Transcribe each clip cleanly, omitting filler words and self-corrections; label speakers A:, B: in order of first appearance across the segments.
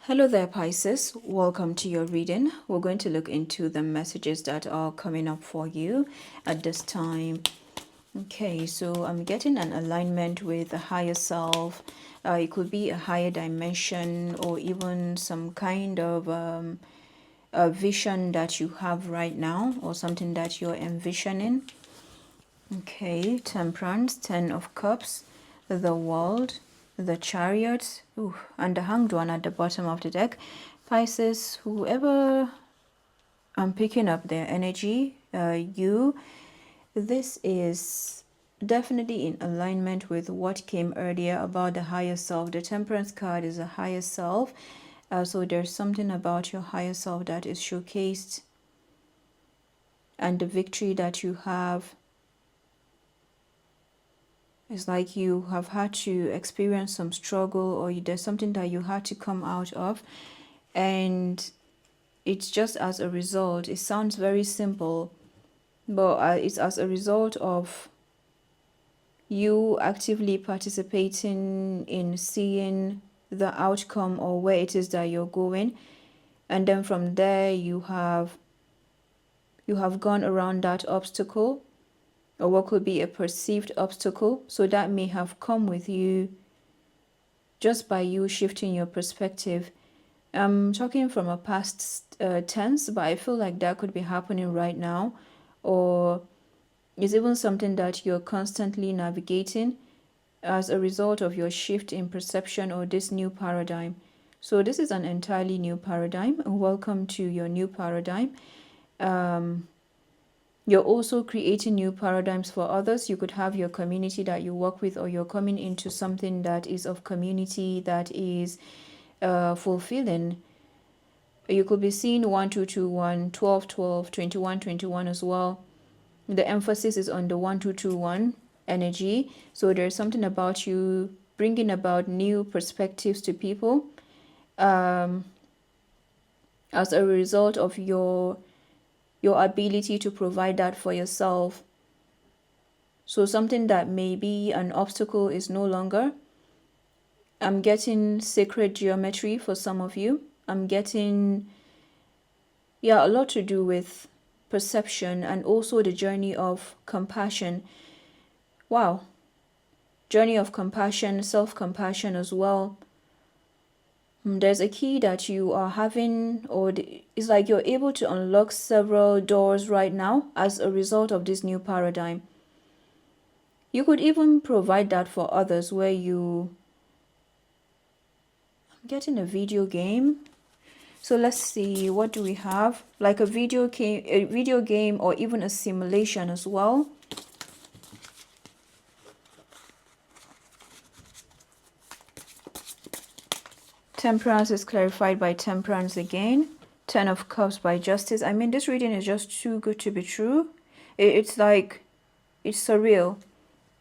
A: Hello there, Pisces. Welcome to your reading. We're going to look into the messages that are coming up for you at this time. Okay, so I'm getting an alignment with the higher self. It could be a higher dimension or even some kind of a vision that you have right now or something that you're envisioning. Okay, Temperance, Ten of Cups, the World, the Chariot, and the Hanged One at the bottom of the deck. Pisces, whoever I'm picking up their energy, this is definitely in alignment with what came earlier about the higher self. The Temperance card is a higher self. So there's something about your higher self that is showcased and the victory that you have. It's like you have had to experience some struggle or there's something that you had to come out of. And it's just as a result. It sounds very simple, but it's as a result of you actively participating in seeing the outcome or where it is that you're going. And then from there you have gone around that obstacle or what could be a perceived obstacle. So that may have come with you just by you shifting your perspective. I'm talking from a past tense, but I feel like that could be happening right now, or it's even something that you're constantly navigating as a result of your shift in perception or this new paradigm. So this is an entirely new paradigm. Welcome to your new paradigm. You're also creating new paradigms for others. You could have your community that you work with, or you're coming into something that is of community that is fulfilling. You could be seeing 1 2 2 1, 12 12, 21 21 as well. The emphasis is on the 1 2 2 1 energy. So there's something about you bringing about new perspectives to people as a result of your ability to provide that for yourself. So something that may be an obstacle is no longer. I'm getting sacred geometry for some of you. I'm getting, a lot to do with perception and also the journey of compassion. Wow. Journey of compassion, self-compassion as well. There's a key that you are having, or it's like you're able to unlock several doors right now as a result of this new paradigm. You could even provide that for others where I'm getting a video game. So let's see, what do we have? Like a video game or even a simulation as well. Temperance is clarified by Temperance again. Ten of Cups by Justice. I mean, this reading is just too good to be true. It's like, it's surreal.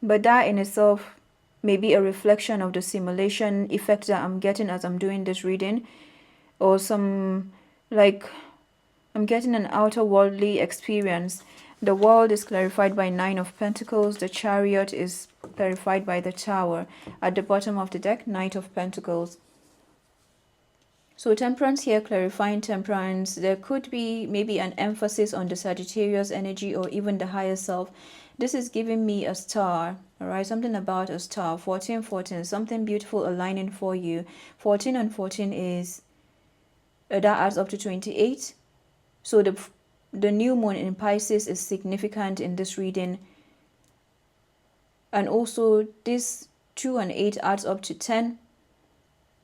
A: But that in itself may be a reflection of the simulation effect that I'm getting as I'm doing this reading. Or some, like, I'm getting an outer worldly experience. The World is clarified by Nine of Pentacles. The Chariot is clarified by the Tower. At the bottom of the deck, Knight of Pentacles. So Temperance here, clarifying Temperance. There could be maybe an emphasis on the Sagittarius energy or even the higher self. This is giving me a star, all right? Something about a star. 14, 14, something beautiful aligning for you. 14 and 14 is, that adds up to 28. So the new moon in Pisces is significant in this reading. And also this 2 and 8 adds up to 10.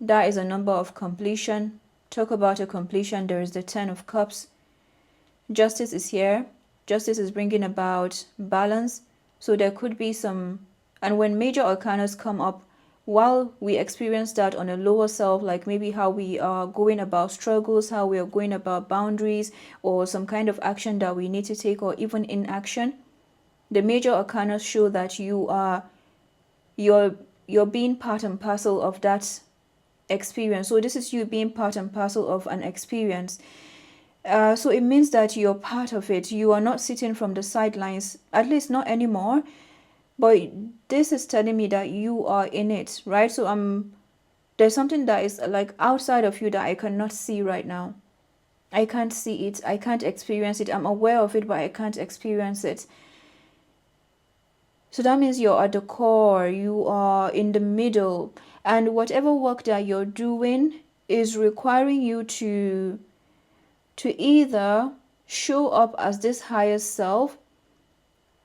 A: That is a number of completion. Talk about a completion. There is the 10 of Cups. Justice is here. Justice is bringing about balance. So there could be some, and when major arcanas come up, while we experience that on a lower self, like maybe how we are going about struggles, how we are going about boundaries, or some kind of action that we need to take, or even inaction, the major arcanas show that you're being part and parcel of that experience. So this is you being part and parcel of an experience. So it means that you're part of it. You are not sitting from the sidelines, at least not anymore. But this is telling me that you are in it, right? So I'm There's something that is like outside of you that I cannot see right now. I can't see it. I can't experience it. I'm aware of it, but I can't experience it. So that means you're at the core, you are in the middle, and whatever work that you're doing is requiring you to either show up as this higher self,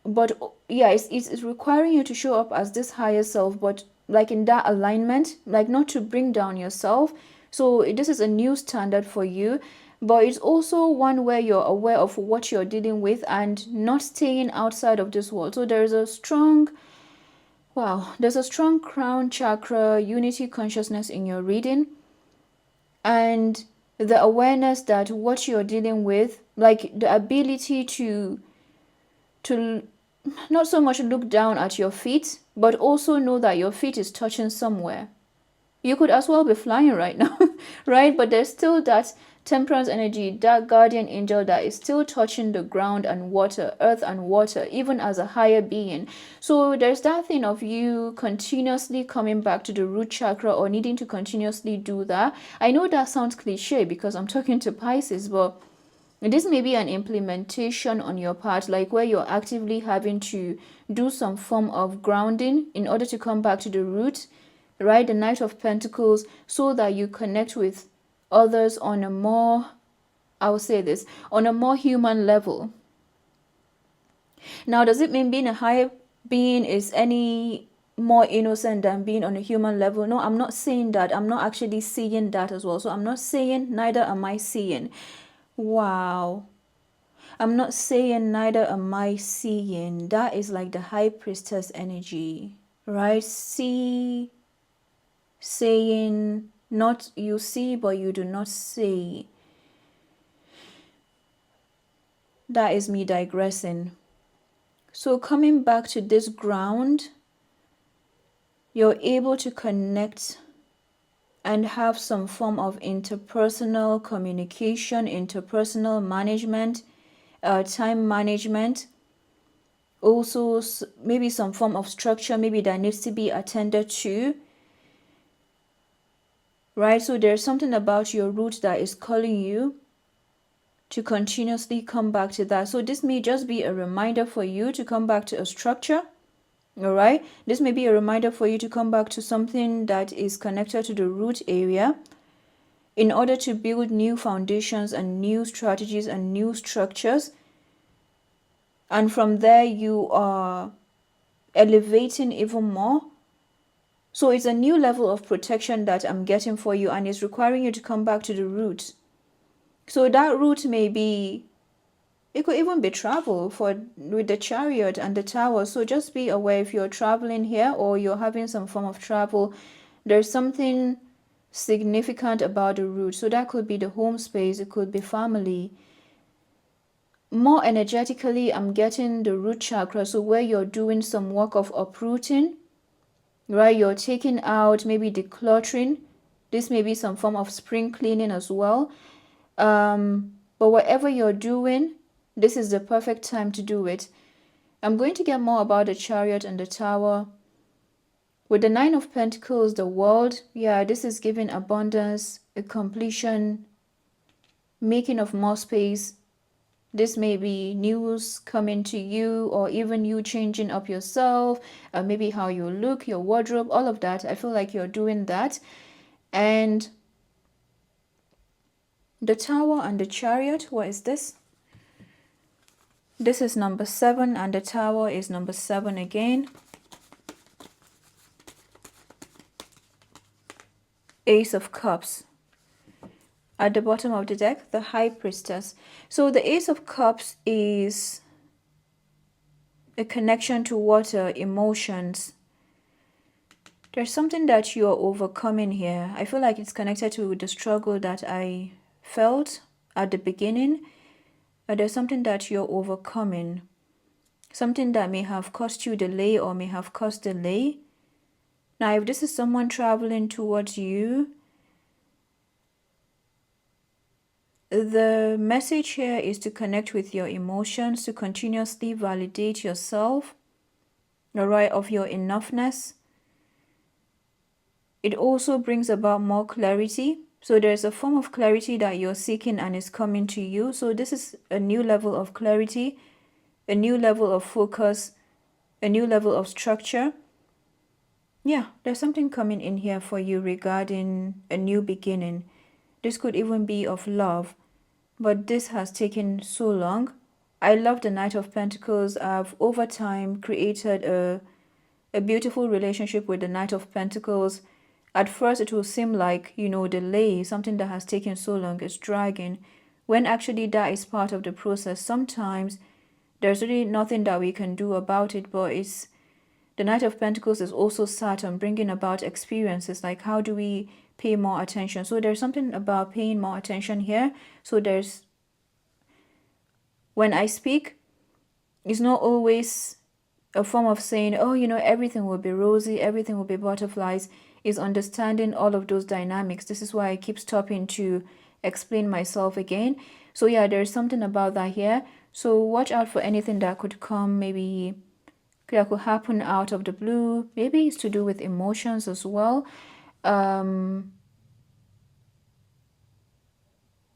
A: but yeah, it's requiring you to show up as this higher self, but like in that alignment, like not to bring down yourself. So this is a new standard for you, but it's also one where you're aware of what you're dealing with and not staying outside of this world. So there's a strong, wow, there's a strong crown chakra unity consciousness in your reading, and the awareness that what you're dealing with, like the ability to not so much look down at your feet, but also know that your feet is touching somewhere. You could as well be flying right now, right? But there's still that temperance energy, that guardian angel that is still touching the ground and water, earth and water, even as a higher being. So there's that thing of you continuously coming back to the root chakra or needing to continuously do that. I know that sounds cliche because I'm talking to Pisces, but this may be an implementation on your part, like where you're actively having to do some form of grounding in order to come back to the root, right? The Knight of Pentacles, so that you connect with others on a more, I will say this, on a more human level. Now, does it mean being a higher being is any more innocent than being on a human level? No, I'm not saying that. I'm not actually seeing that as well. So I'm not saying, neither am I seeing. Wow. I'm not saying, neither am I seeing. That is like the high priestess energy, right? See, saying, not you see, but you do not see. That is me digressing. So coming back to this ground, you're able to connect and have some form of interpersonal communication, interpersonal management, time management, also maybe some form of structure maybe that needs to be attended to, right? So there's something about your root that is calling you to continuously come back to that. So this may just be a reminder for you to come back to a structure, all right? This may be a reminder for you to come back to something that is connected to the root area in order to build new foundations and new strategies and new structures. And from there, you are elevating even more. So it's a new level of protection that I'm getting for you, and it's requiring you to come back to the root. So that root may be, it could even be travel with the Chariot and the Tower. So just be aware if you're traveling here or you're having some form of travel, there's something significant about the root. So that could be the home space, it could be family. More energetically, I'm getting the root chakra, so where you're doing some work of uprooting, right? You're taking out, maybe decluttering. This may be some form of spring cleaning as well. But whatever you're doing, this is the perfect time to do it. I'm going to get more about the Chariot and the Tower. With the Nine of Pentacles, the World, yeah, this is giving abundance, a completion, making of more space. This may be news coming to you, or even you changing up yourself, maybe how you look, your wardrobe, all of that. I feel like you're doing that. And the Tower and the Chariot, what is this? This is number 7, and the Tower is number 7 again. Ace of Cups. At the bottom of the deck, the High Priestess. So the Ace of Cups is a connection to water, emotions. There's something that you're overcoming here. I feel like it's connected to the struggle that I felt at the beginning. There's something that you're overcoming. Something that may have caused you delay or may have caused delay. Now, if this is someone traveling towards you, the message here is to connect with your emotions, to continuously validate yourself, all right, of your enoughness. It also brings about more clarity. So there's a form of clarity that you're seeking and is coming to you. So this is a new level of clarity, a new level of focus, a new level of structure. Yeah, there's something coming in here for you regarding a new beginning. This could even be of love, but this has taken so long. I love the Knight of Pentacles. I've over time created a beautiful relationship with the Knight of Pentacles. At first, it will seem like, delay, something that has taken so long is dragging, when actually that is part of the process. Sometimes there's really nothing that we can do about it, but it's the Knight of Pentacles is also Saturn, bringing about experiences, like how do we pay more attention. So there's something about paying more attention here. So when I speak, it's not always a form of saying, oh, everything will be rosy, everything will be butterflies. Is understanding all of those dynamics. This is why I keep stopping to explain myself again. So yeah, there's something about that here. So watch out for anything that could come, maybe that could happen out of the blue. Maybe it's to do with emotions as well. Yeah,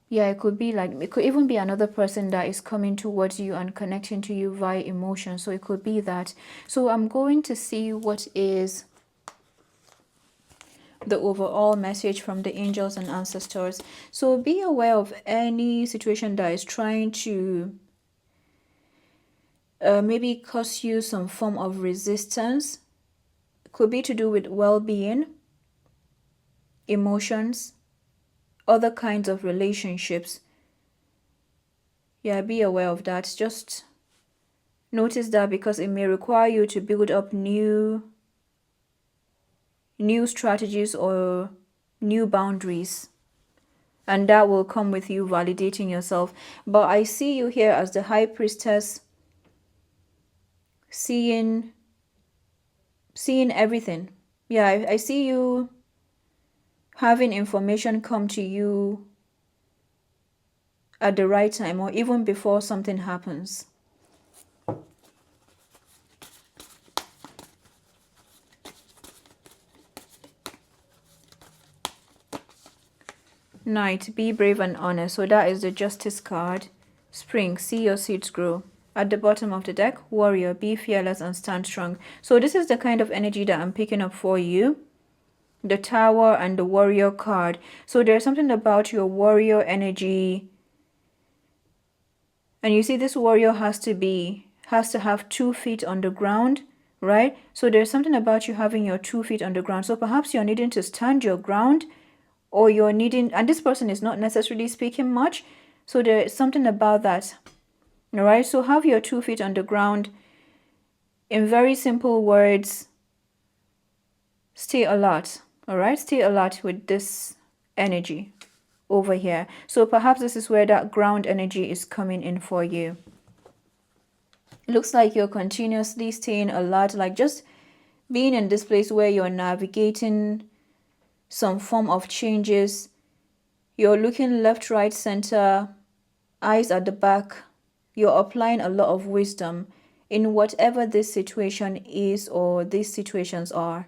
A: it could be like, it could even be another person that is coming towards you and connecting to you via emotion. So it could be that. So I'm going to see what is the overall message from the angels and ancestors. So be aware of any situation that is trying to maybe cause you some form of resistance. It could be to do with well-being, emotions, other kinds of relationships. Yeah, be aware of that. Just notice that, because it may require you to build up new strategies or new boundaries, and that will come with you validating yourself. But I see you here as the High Priestess, seeing everything. Yeah, I see you having information come to you at the right time, or even before something happens. Knight, be brave and honest. So that is the Justice card. Spring, see your seeds grow. At the bottom of the deck, Warrior, be fearless and stand strong. So this is the kind of energy that I'm picking up for you. The Tower and the Warrior card. So there's something about your warrior energy. And you see, this warrior has to have 2 feet on the ground, right? So there's something about you having your 2 feet on the ground. So perhaps you're needing to stand your ground, or you're needing, and this person is not necessarily speaking much. So there's something about that. All right. So have your 2 feet on the ground. In very simple words, stay alert. All right. Stay alert with this energy over here. So perhaps this is where that ground energy is coming in for you. It looks like you're continuously staying alert, like just being in this place where you're navigating some form of changes. You're looking left, right, center, eyes at the back. You're applying a lot of wisdom in whatever this situation is or these situations are.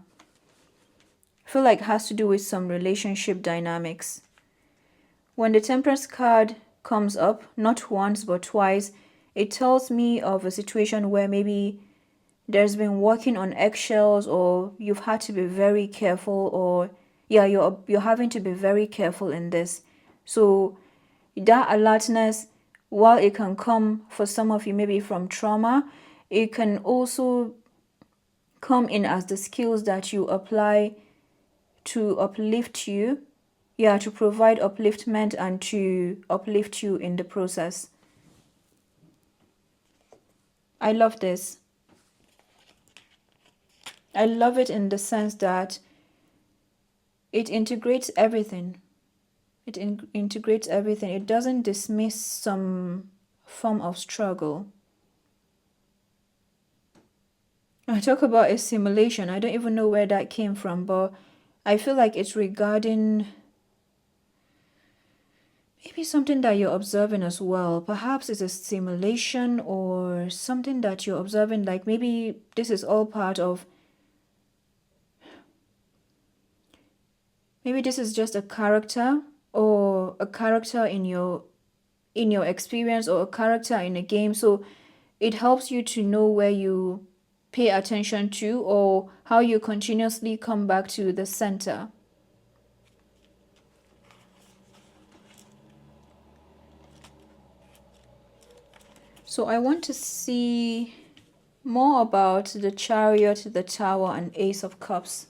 A: I feel like it has to do with some relationship dynamics. When the Temperance card comes up, not once but twice, it tells me of a situation where maybe there's been walking on eggshells, or you've had to be very careful, or yeah, you're having to be very careful in this. So that alertness, while it can come for some of you maybe from trauma, it can also come in as the skills that you apply to uplift you. Yeah, to provide upliftment and to uplift you in the process. I love this. I love it in the sense that it integrates everything. It integrates everything. It doesn't dismiss some form of struggle. I talk about a simulation. I don't even know where that came from, but I feel like it's regarding maybe something that you're observing as well. Perhaps it's a simulation or something that you're observing, like maybe this is all part of Maybe this is just a character, or a character in your experience, or a character in a game. So it helps you to know where you pay attention to, or how you continuously come back to the center. So I want to see more about the Chariot, the Tower, and Ace of Cups.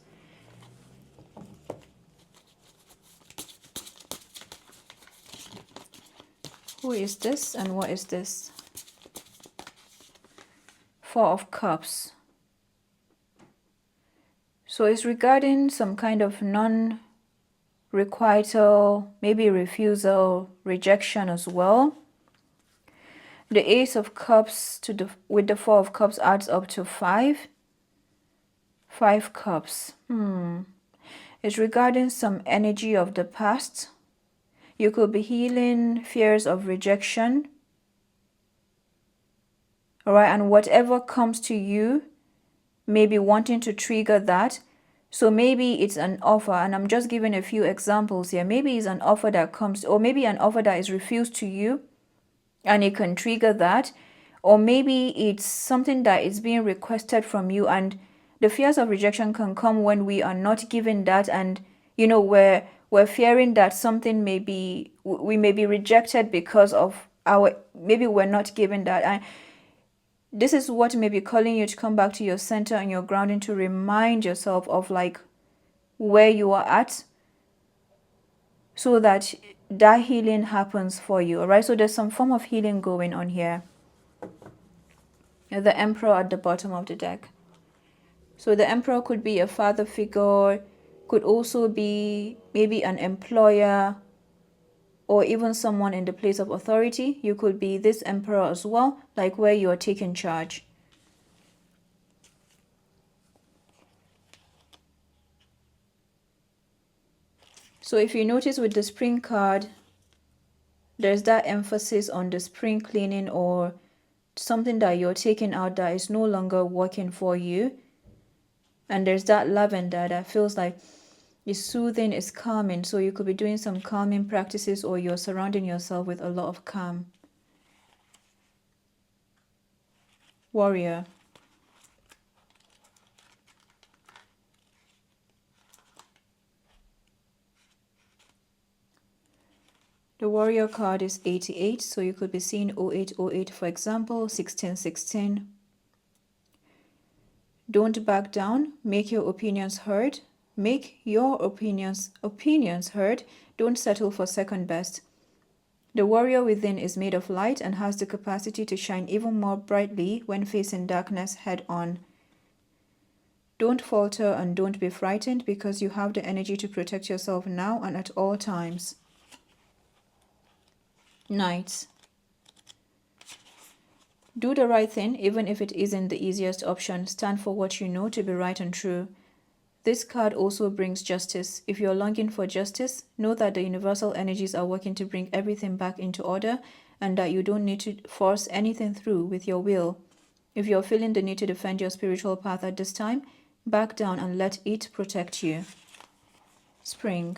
A: Who is this and what is this? Four of Cups. So it's regarding some kind of non-requital, maybe refusal, rejection as well. The Ace of Cups with the Four of Cups adds up to 5. 5 Cups. It's regarding some energy of the past. You could be healing fears of rejection. Alright, and whatever comes to you, maybe wanting to trigger that. So maybe it's an offer, and I'm just giving a few examples here. Maybe it's an offer that comes, or maybe an offer that is refused to you, and it can trigger that. Or maybe it's something that is being requested from you, and the fears of rejection can come when we are not given that, and we're fearing that something we may be rejected because of maybe we're not given that. And this is what may be calling you to come back to your center and your grounding, to remind yourself of like where you are at, so that healing happens for you. All right, so there's some form of healing going on here. The Emperor at the bottom of the deck. So the Emperor could be a father figure, could also be maybe an employer, or even someone in the place of authority. You could be this Emperor as well, like where you are taking charge. So if you notice with the Spring card, there's that emphasis on the spring cleaning, or something that you're taking out that is no longer working for you. And there's that lavender that feels like it's soothing, it's calming. So you could be doing some calming practices, or you're surrounding yourself with a lot of calm. Warrior. The Warrior card is 88, so you could be seeing 0808, for example, 1616. Don't back down. Make your opinions heard. Make your opinions heard. Don't settle for second best. The warrior within is made of light and has the capacity to shine even more brightly when facing darkness head on. Don't falter and don't be frightened, because you have the energy to protect yourself now and at all times. Knight. Do the right thing, even if it isn't the easiest option. Stand for what you know to be right and true. This card also brings justice. If you're longing for justice, know that the universal energies are working to bring everything back into order, and that you don't need to force anything through with your will. If you're feeling the need to defend your spiritual path at this time, back down and let it protect you. Spring.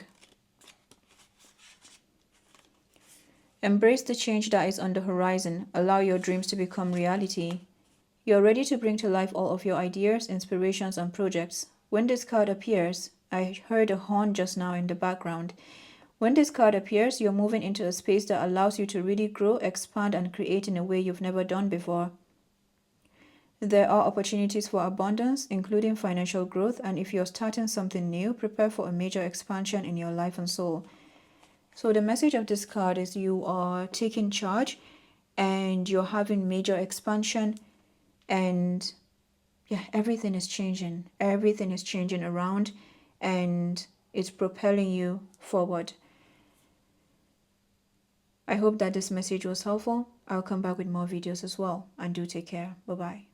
A: Embrace the change that is on the horizon. Allow your dreams to become reality. You're ready to bring to life all of your ideas, inspirations, and projects. When this card appears, I heard a horn just now in the background. When this card appears, you're moving into a space that allows you to really grow, expand, and create in a way you've never done before. There are opportunities for abundance, including financial growth, and if you're starting something new, prepare for a major expansion in your life and soul. So the message of this card is you are taking charge, and you're having major expansion, and yeah, everything is changing. Everything is changing around, and it's propelling you forward. I hope that this message was helpful. I'll come back with more videos as well, and do take care. Bye-bye.